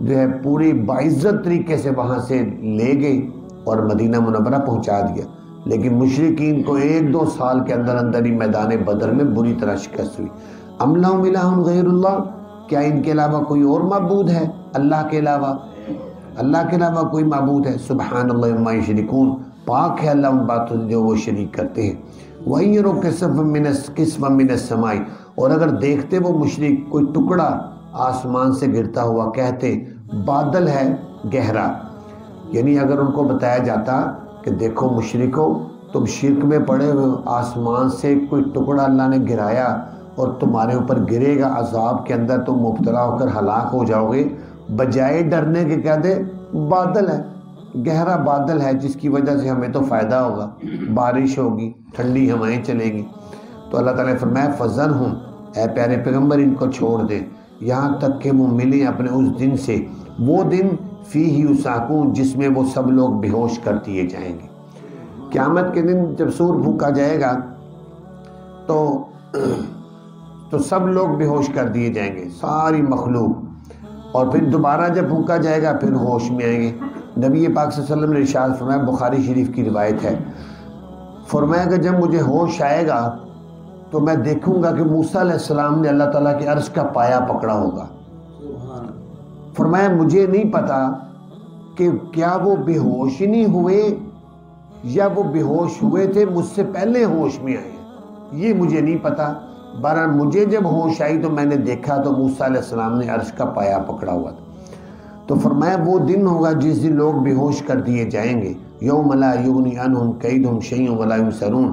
جو ہے پوری باعزت طریقے سے وہاں سے لے گئے اور مدینہ منورہ پہنچا دیا، لیکن مشرکین کو 1-2 سال کے اندر اندر ہی میدان بدر میں بری طرح شکست ہوئی۔ ام لہم الہ غیر اللہ، کیا ان کے علاوہ کوئی اور معبود ہے؟ اللہ کے علاوہ کوئی معبود ہے؟ سبحان اللہ عما یشرکون، پاک ہے اللہ ان باتوں سے جو وہ شریک کرتے ہیں۔ وَإِن يَرَوْا كِسْفًا مِّنَ السَّمَاءِ، اور اگر دیکھتے وہ مشرک کوئی ٹکڑا آسمان سے گرتا ہوا، کہتے بادل ہے گہرا، یعنی اگر ان کو بتایا جاتا کہ دیکھو مشرکو تم شرک میں پڑے ہوئے، آسمان سے کوئی ٹکڑا اللہ نے گرایا اور تمہارے اوپر گرے گا، عذاب کے اندر تم مبتلا ہو کر ہلاک ہو جاؤ گے، بجائے ڈرنے کے کہتے بادل ہے، گہرا بادل ہے جس کی وجہ سے ہمیں تو فائدہ ہوگا، بارش ہوگی، ٹھنڈی ہوائیں چلے گی۔ تو اللہ تعالیٰ نے فرمایا فَذَرْهُمْ، اے پیارے پیغمبر ان کو چھوڑ دیں یہاں تک کہ وہ ملیں اپنے اس دن سے، وہ دن فِيهِ يُصْعَقُونَ جس میں وہ سب لوگ بے ہوش کر دیے جائیں گے۔ قیامت کے دن جب سور پھونکا جائے گا تو سب لوگ بے ہوش کر دیے جائیں گے، ساری مخلوق، اور پھر دوبارہ جب پھونکا جائے گا پھر ہوش میں آئیں گے۔ نبی پاک صلی اللہ علیہ وسلم نے ارشاد فرمایا، بخاری شریف کی روایت ہے، فرمایا کہ جب مجھے ہوش آئے گا تو میں دیکھوں گا کہ موسیٰ علیہ السلام نے اللہ تعالیٰ کے عرش کا پایا پکڑا ہوگا۔ فرمایا مجھے نہیں پتا کہ کیا وہ بے ہوش ہی نہیں ہوئے یا وہ بے ہوش ہوئے تھے مجھ سے پہلے ہوش میں آئے، یہ مجھے نہیں پتا۔ بہرحال مجھے جب ہوش آئی تو میں نے دیکھا تو موسیٰ علیہ السلام نے عرش کا پایا پکڑا ہوا تھا۔ تو فرمایا وہ دن ہوگا جس دن لوگ بے ہوش کر دیے جائیں گے، یوم لا یغنی عنہم کیدہم شیئا ولا ینصرون،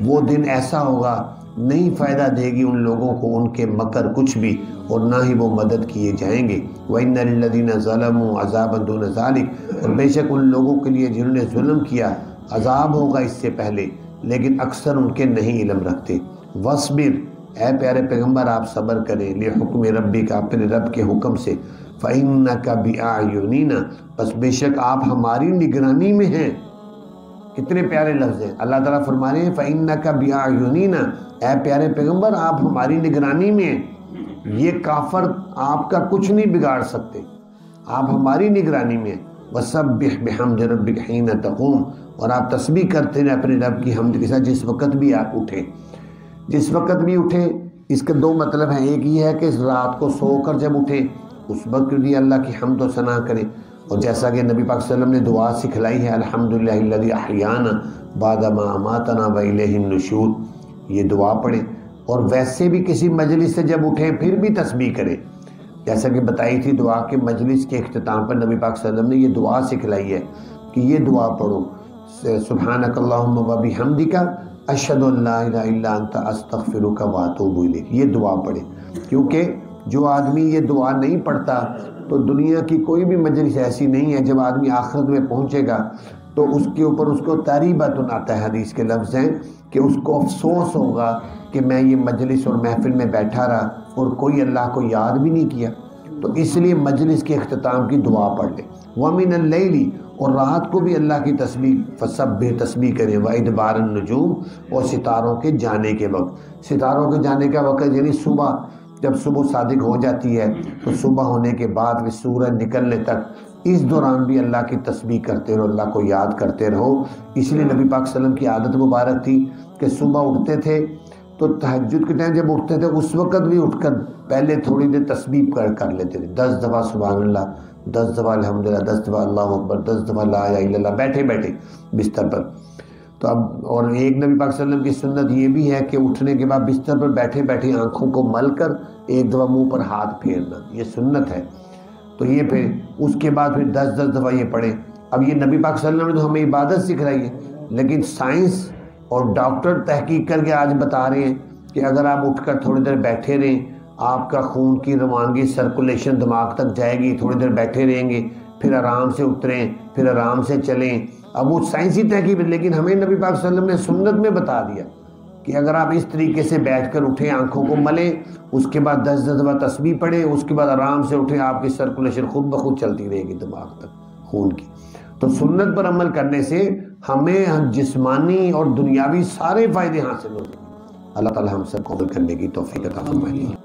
وہ دن ایسا ہوگا نہیں فائدہ دے گی ان لوگوں کو ان کے مکر کچھ بھی، اور نہ ہی وہ مدد کیے جائیں گے۔ وَإِنَّ لِلَّذِينَ ظَلَمُوا عَذَابًا دُونَ ذَلِكَ، اور بے شک ان لوگوں کے لیے جنہوں نے ظلم کیا عذاب ہوگا اس سے پہلے، لیکن اکثر ان کے نہیں علم رکھتے۔ وَاصْبِرْ، اے پیارے پیغمبر آپ صبر کریں، لِحُکْمِ رَبِّکَ، اپنے رب کے حکم سے، فَإِنَّكَ بِأَعْيُنِنَا، بس بے شک آپ ہماری نگرانی میں ہیں۔ کتنے پیارے لفظ ہیں، اللہ تعالیٰ فرما رہے ہیں فَإِنَّكَ بِأَعْيُنِنَا، اے پیارے پیغمبر آپ ہماری نگرانی میں ہیں، یہ کافر آپ کا کچھ نہیں بگاڑ سکتے، آپ ہماری نگرانی میں ہیں۔ وَسَبِّحْ بِحَمْدِ رَبِّكَ حِينَ تَقُومُ، اور آپ تسبیح کرتے ہیں اپنے رب کی حمد کے ساتھ جس وقت بھی آپ اٹھیں، جس وقت بھی اٹھیں۔ اس کے 2 مطلب ہیں، ایک یہ ہے کہ رات کو سو کر جب اٹھیں اس وقت بھی اللہ کی حمد و ثنا کریں، اور جیسا کہ نبی پاک صلی اللہ علیہ وسلم نے دعا سکھلائی ہے، الحمدللہ الذی احیانا بعد ما اماتنا والیہ النشور، یہ دعا پڑھیں۔ اور ویسے بھی کسی مجلس سے جب اٹھیں پھر بھی تسبیح کریں، جیسا کہ بتائی تھی دعا کے مجلس کے اختتام پر نبی پاک صلی اللہ علیہ وسلم نے یہ دعا سکھلائی ہے کہ یہ دعا پڑھو، سبحانک اللہم وبحمدک اشہد ان لا الہ الا انت استغفرک واتوب الیک، یہ دعا پڑھیں، کیونکہ جو آدمی یہ دعا نہیں پڑھتا تو دنیا کی کوئی بھی مجلس ایسی نہیں ہے، جب آدمی آخرت میں پہنچے گا تو اس کے اوپر اس کو تریبۃ آتا ہے، حدیث کے لفظ ہیں کہ اس کو افسوس ہوگا کہ میں یہ مجلس اور محفل میں بیٹھا رہا اور کوئی اللہ کو یاد بھی نہیں کیا۔ تو اس لیے مجلس کے اختتام کی دعا پڑھ لیں۔ وَمِنَ اللَّيْلِ، اور رات کو بھی اللہ کی تسبیح، فسبح، تسبیح کریں، وَإِدْبَارَ النُّجُومِ، اور ستاروں کے جانے کے وقت، ستاروں کے جانے کا وقت یعنی صبح، جب صبح صادق ہو جاتی ہے تو صبح ہونے کے بعد بھی سورج نکلنے تک، اس دوران بھی اللہ کی تسبیح کرتے رہو، اللہ کو یاد کرتے رہو۔ اس لیے نبی پاک صلی اللہ علیہ وسلم کی عادت مبارک تھی کہ صبح اٹھتے تھے تو تہجد کے ٹائم جب اٹھتے تھے اس وقت بھی اٹھ کر پہلے تھوڑی دیر تسبیح کر لیتے تھے، 10 دفعہ سبحان اللہ، 10 دفعہ الحمدللہ، 10 دفعہ اللہ اکبر، 10 دفعہ لا الہ الا اللہ، بیٹھے بیٹھے بستر پر۔ تو اب اور ایک نبی پاک صلی اللہ علیہ وسلم کی سنت یہ بھی ہے کہ اٹھنے کے بعد بستر پر بیٹھے بیٹھے آنکھوں کو مل کر ایک دفعہ منہ پر ہاتھ پھیرنا، یہ سنت ہے۔ تو یہ پھر اس کے بعد پھر 10 دفعہ یہ پڑھیں۔ اب یہ نبی پاک صلی اللہ علیہ وسلم نے تو ہمیں عبادت سکھلائی ہے، لیکن سائنس اور ڈاکٹر تحقیق کر کے آج بتا رہے ہیں کہ اگر آپ اٹھ کر تھوڑی دیر بیٹھے رہیں، آپ کا خون کی روانگی، سرکولیشن دماغ تک جائے گی، تھوڑی دیر بیٹھے رہیں گے، پھر آرام سے اتریں، پھر آرام سے چلیں۔ اب وہ سائنسی تحقیق، لیکن ہمیں نبی پاک صلی اللہ علیہ وسلم نے سنت میں بتا دیا کہ اگر آپ اس طریقے سے بیٹھ کر اٹھیں، آنکھوں کو ملیں، اس کے بعد 10 دفعہ تسبیح پڑھیں، اس کے بعد آرام سے اٹھیں، آپ کی سرکولیشن خود بخود چلتی رہے گی دماغ تک خون کی۔ تو سنت پر عمل کرنے سے ہمیں جسمانی اور دنیاوی سارے فائدے حاصل ہوتے ہیں۔ اللہ تعالی ہم سب کو عمل کرنے کی توفیق عطا فرمائے۔